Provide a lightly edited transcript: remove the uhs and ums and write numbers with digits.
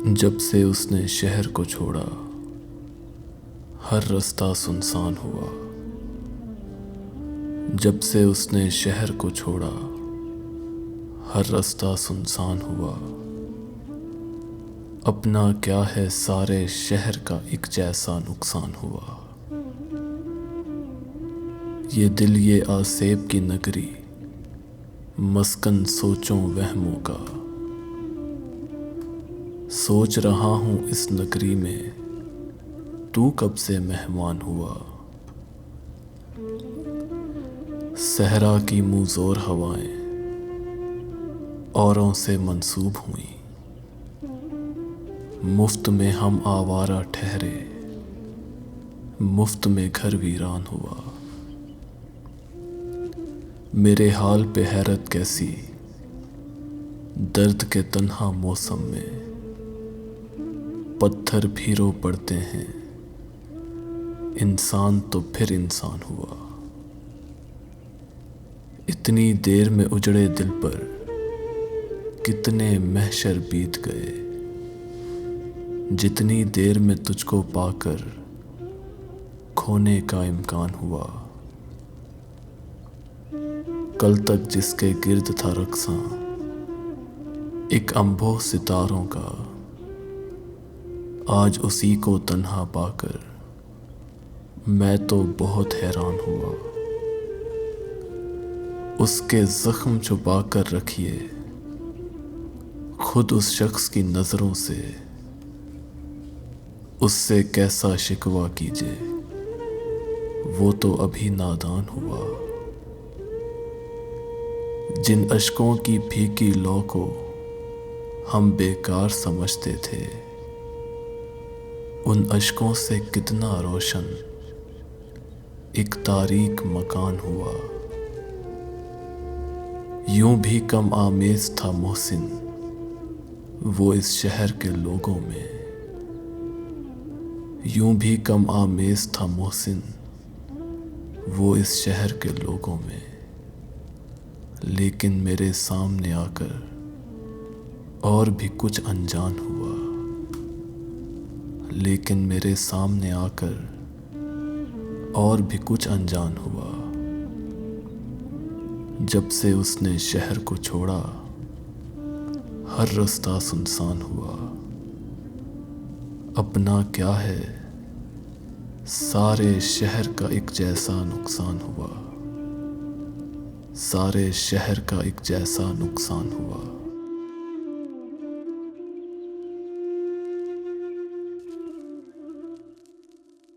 जब से उसने शहर को छोड़ा, हर रास्ता सुनसान हुआ। जब से उसने शहर को छोड़ा, हर रास्ता सुनसान हुआ। अपना क्या है, सारे शहर का एक जैसा नुकसान हुआ। ये दिल, ये आसेब की नगरी, मस्कन सोचों वहमों का। सोच रहा हूँ इस नगरी में तू कब से मेहमान हुआ। सहरा की मुँहज़ोर हवाएं औरों से मंसूब हुई। मुफ्त में हम आवारा ठहरे, मुफ्त में घर वीरान हुआ। मेरे हाल पे हैरत कैसी, दर्द के तन्हा मौसम में पत्थर भी रो पड़ते हैं, इंसान तो फिर इंसान हुआ। इतनी देर में उजड़े दिल पर कितने महशर बीत गए, जितनी देर में तुझको पाकर खोने का इम्कान हुआ। कल तक जिसके गिर्द था रक्सा, एक अंभो सितारों का, आज उसी को तन्हा पाकर मैं तो बहुत हैरान हुआ। उसके जख्म छुपा कर रखिए खुद उस शख्स की नजरों से, उससे कैसा शिकवा कीजिए, वो तो अभी नादान हुआ। जिन अश्कों की फीकी लौ को हम बेकार समझते थे, उन अश्कों से कितना रोशन एक तारीक मकान हुआ। यूं भी कम आमेज था मोहसिन वो इस शहर के लोगों में। यूं भी कम आमेज था मोहसिन वो इस शहर के लोगों में। लेकिन मेरे सामने आकर और भी कुछ अनजान हुआ। लेकिन मेरे सामने आकर और भी कुछ अनजान हुआ। जब से उसने शहर को छोड़ा, हर रास्ता सुनसान हुआ। अपना क्या है, सारे शहर का एक जैसा नुकसान हुआ। सारे शहर का एक जैसा नुकसान हुआ।